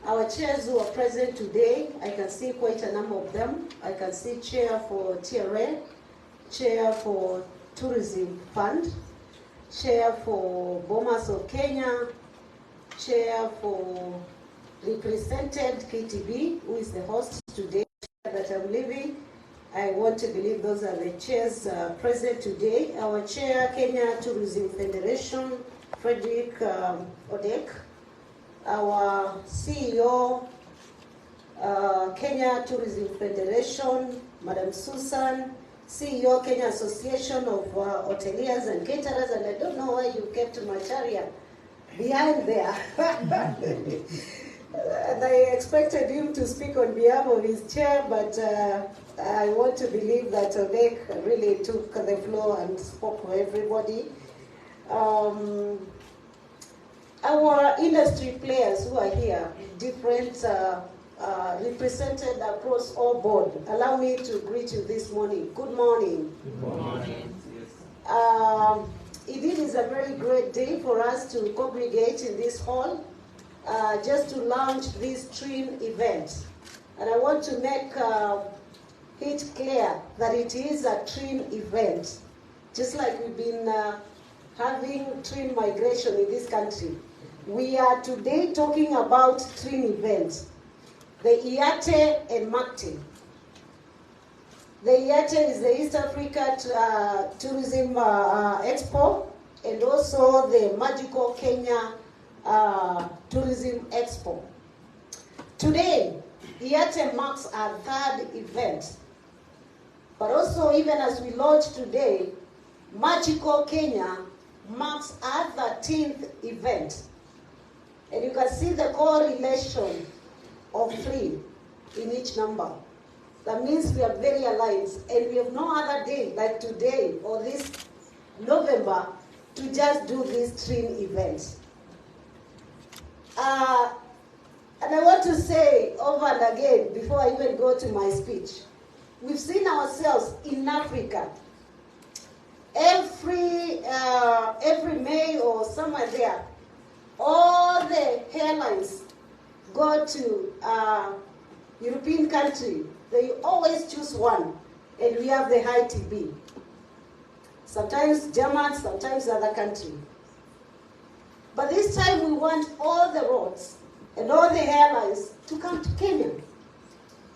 Our chairs who are present today, I can see quite a number of them. I can see chair for TRA, chair for Tourism Fund, chair for Bomas of Kenya, chair for represented KTB, who is the host today that I'm leaving. I want to believe those are the chairs present today. Our chair, Kenya Tourism Federation, Frederick Odek. Our CEO, Kenya Tourism Federation, Madam Susan. CEO, Kenya Association of Hoteliers and Caterers, and I don't know why you kept Macharia behind there. And I expected him to speak on behalf of his chair, but I want to believe that Odek really took the floor and spoke for everybody. Our industry players who are here, different represented across all board. Allow me to greet you this morning. Good morning. Good morning. It is a very great day for us to congregate in this hall just to launch this TRIN event. And I want to make it clear that it is a TRIN event. Just like we've been having TRIN migration in this country. We are today talking about TRIN events. The IATE and MACTE. The IATE is the East Africa Tourism Expo, and also the Magical Kenya Tourism Expo. Today, IATE marks our third event. But also, even as we launch today, Magical Kenya marks our 13th event. And you can see the correlation of 3 in each number. That means we are very aligned, and we have no other day like today or this November to just do this TRIN event. And I want to say over and again, before I even go to my speech, we've seen ourselves in Africa. Every May or somewhere there, all the airlines go to European country. They always choose one, and we have the high TB. Sometimes German, sometimes other country. But this time we want all the roads and all the airlines to come to Kenya,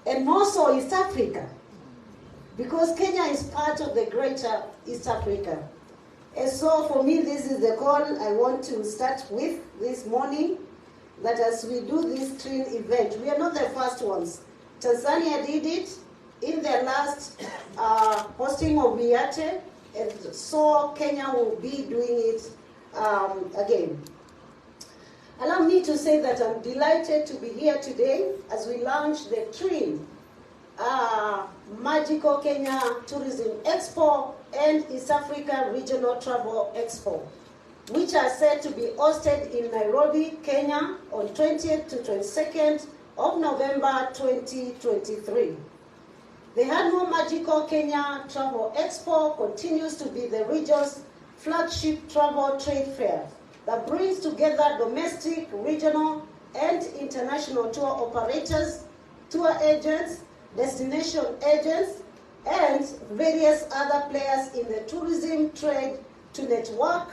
and more so East Africa, because Kenya is part of the greater East Africa. And so for me, this is the call I want to start with this morning, that as we do this TRIN event, we are not the first ones. Tanzania did it in their last hosting of IATE, and so Kenya will be doing it again. Allow me to say that I'm delighted to be here today as we launch the TRIN Magical Kenya Tourism Expo and East Africa Regional Travel Expo, which are set to be hosted in Nairobi, Kenya on 20th to 22nd of November 2023. The annual Magical Kenya Travel Expo continues to be the region's flagship travel trade fair that brings together domestic, regional, and international tour operators, tour agents, destination agents, and various other players in the tourism trade to network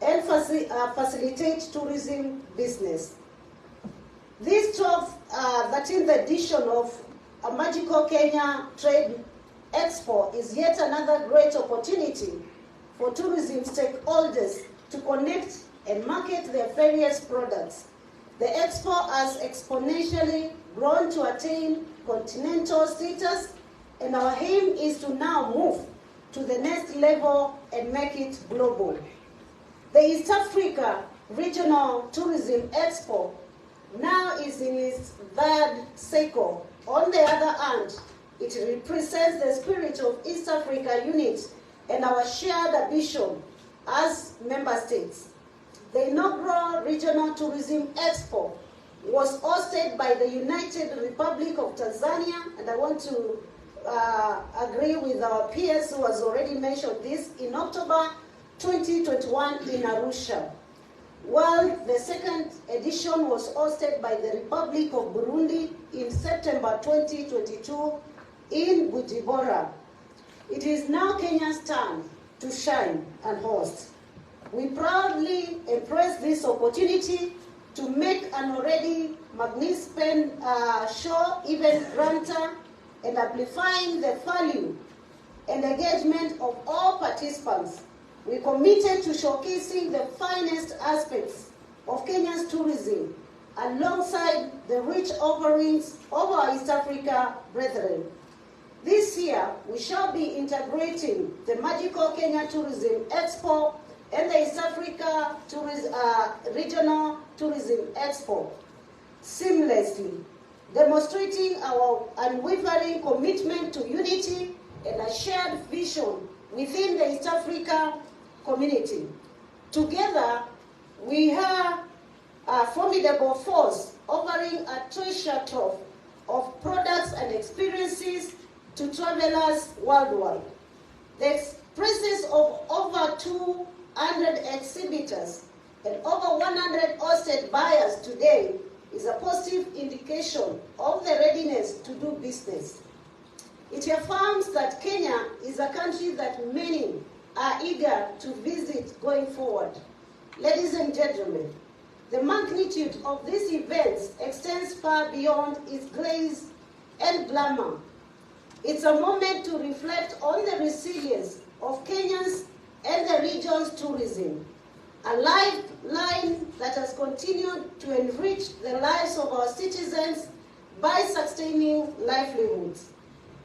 and facilitate tourism business. This 13th edition of a Magical Kenya Trade Expo is yet another great opportunity for tourism stakeholders to connect and market their various products. The expo has exponentially grown to attain continental status, and our aim is to now move to the next level and make it global. The East Africa Regional Tourism Expo now is in its third cycle. On the other hand, it represents the spirit of East Africa unity and our shared ambition as member states. The inaugural Regional Tourism Expo was hosted by the United Republic of Tanzania, and I want to agree with our peers who has already mentioned this, in October 2021 in Arusha. while the second edition was hosted by the Republic of Burundi in September 2022 in Bujumbura. It is now Kenya's turn to shine and host. We proudly embrace this opportunity to make an already magnificent show even grander and amplifying the value and engagement of all participants. We committed to showcasing the finest aspects of Kenya's tourism alongside the rich offerings of our East Africa brethren. This year, we shall be integrating the Magical Kenya Tourism Expo and the East Africa Regional Tourism Expo seamlessly, demonstrating our unwavering commitment to unity and a shared vision within the East Africa community. Together, we are a formidable force offering a treasure trove of products and experiences to travelers worldwide. The presence of over 200 exhibitors and over 100 hosted buyers today is a positive indication of the readiness to do business. It affirms that Kenya is a country that many are eager to visit going forward. Ladies and gentlemen, the magnitude of these events extends far beyond its grace and glamour. It's a moment to reflect on the resilience of Kenyans and the region's tourism, a lifeline that has continued to enrich the lives of our citizens by sustaining livelihoods.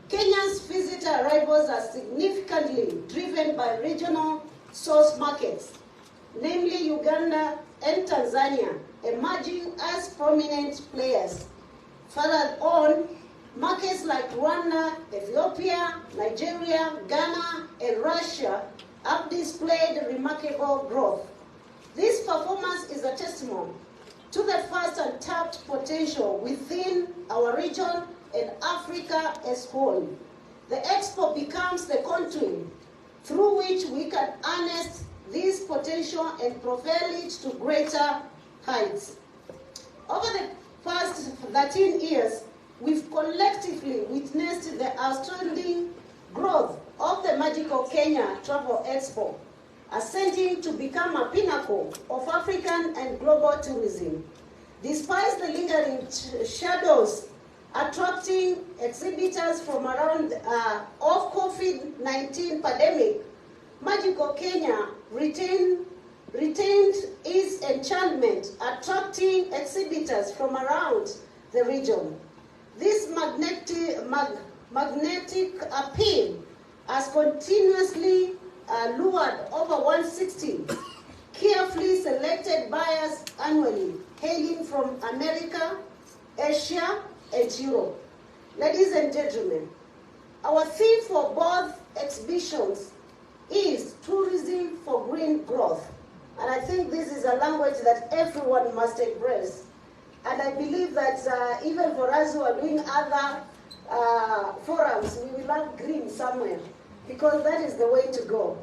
Kenya's visitor arrivals are significantly driven by regional source markets, namely Uganda and Tanzania, emerging as prominent players. Further on, markets like Rwanda, Ethiopia, Nigeria, Ghana, and Russia have displayed remarkable growth. This performance is a testament to the vast untapped potential within our region and Africa as whole. The Expo becomes the conduit through which we can harness this potential and propel it to greater heights. Over the past 13 years, we've collectively witnessed the outstanding growth of the Magical Kenya Travel Expo, ascending to become a pinnacle of African and global tourism. Despite the lingering shadows attracting exhibitors from around of COVID-19 pandemic, Magical Kenya retained its enchantment, attracting exhibitors from around the region. This magnetic appeal has continuously lured over 160 carefully selected buyers annually, hailing from America, Asia, and Europe. Ladies and gentlemen, our theme for both exhibitions is tourism for green growth. And I think this is a language that everyone must embrace. And I believe that even for us who are doing other forums, we will have green somewhere, because that is the way to go.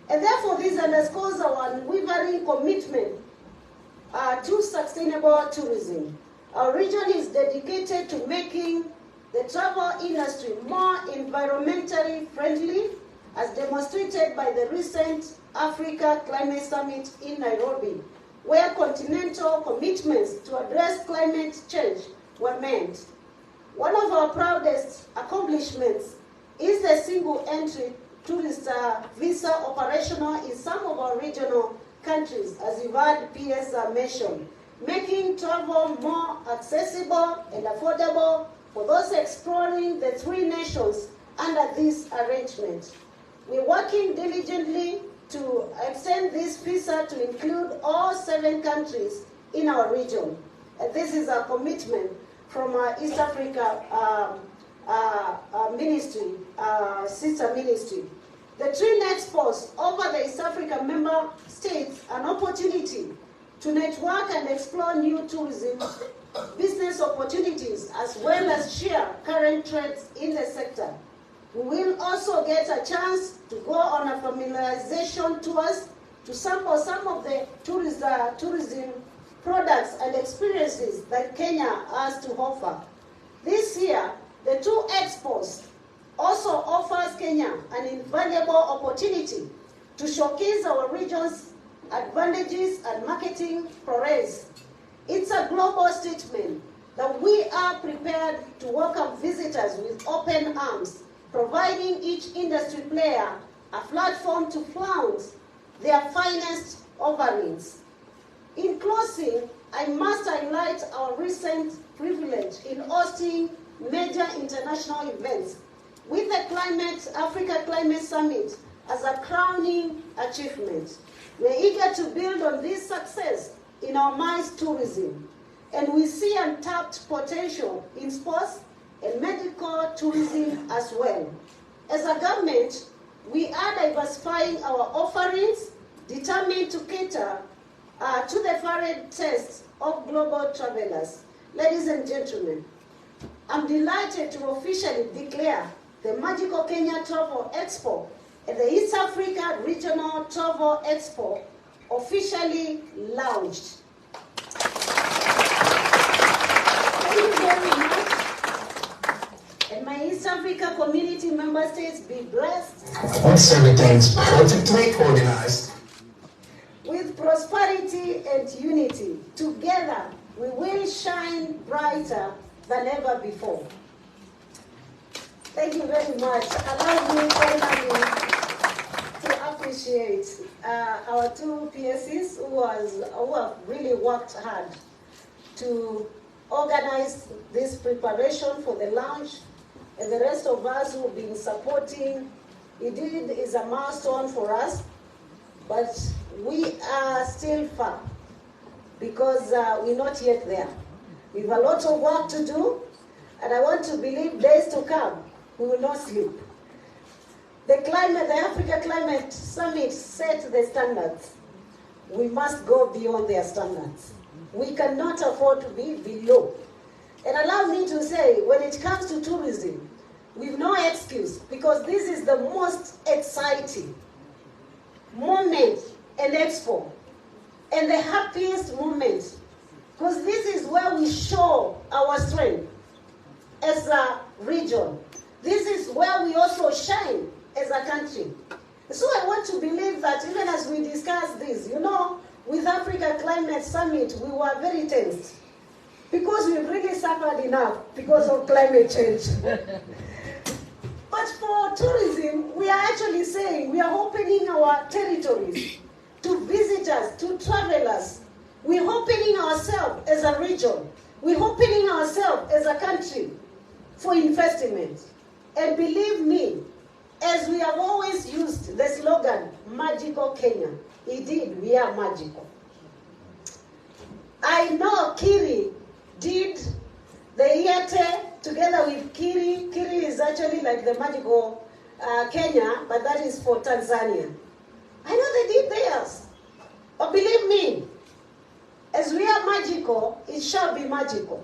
And therefore, this underscores our unwavering commitment to sustainable tourism. Our region is dedicated to making the travel industry more environmentally friendly, as demonstrated by the recent Africa Climate Summit in Nairobi, where continental commitments to address climate change were made. One of our proudest accomplishments is the single-entry tourist visa operational in some of our regional countries, as you've heard PS mention, making travel more accessible and affordable for those exploring the three nations under this arrangement. We're working diligently to extend this visa to include all 7 countries in our region. And this is a commitment from our East Africa ministry, sister ministry. The three expos over the East Africa member states an opportunity to network and explore new tourism business opportunities, as well as share current trends in the sector. We will also get a chance to go on a familiarization tours to sample some of the tourism products and experiences that Kenya has to offer. This year, the two expos also offers Kenya an invaluable opportunity to showcase our region's advantages and marketing prowess. It's a global statement that we are prepared to welcome visitors with open arms, providing each industry player a platform to flaunt their finest offerings. In closing, I must highlight our recent privilege in hosting major international events with the Africa Climate Summit as a crowning achievement. We're eager to build on this success in our MICE tourism, and we see untapped potential in sports and medical tourism as well. As a government, we are diversifying our offerings, determined to cater to the varied tastes of global travelers. Ladies and gentlemen, I'm delighted to officially declare the Magical Kenya Travel Expo and the East Africa Regional Travel Expo officially launched. Thank you very much. And my East Africa community member states be blessed. Once everything's perfectly organized, with prosperity and unity, together we will shine brighter than ever before. Thank you very much. Allow me finally to appreciate our two PSCs who have really worked hard to organize this preparation for the launch, and the rest of us who have been supporting. Indeed, it is a milestone for us, but we are still far because we're not yet there. We have a lot of work to do, and I want to believe days to come, we will not sleep. The Africa Climate Summit set the standards. We must go beyond their standards. We cannot afford to be below. And allow me to say, when it comes to tourism, we've no excuse, because this is the most exciting moment and expo, and the happiest moment, because this is where we show our strength as a region. This is where we also shine as a country. So I want to believe that even as we discuss this, with Africa Climate Summit, we were very tense because we've really suffered enough because of climate change. But for tourism, we are actually saying we are opening our territories to visitors, to travelers. We're opening ourselves as a region. We're opening ourselves as a country for investment. And believe me, as we have always used the slogan, Magical Kenya, indeed, we are magical. I know Kiri did the Iate together with Kiri. Kiri is actually like the Magical Kenya, but that is for Tanzania. I know they did theirs. But believe me, as we are magical, it shall be magical.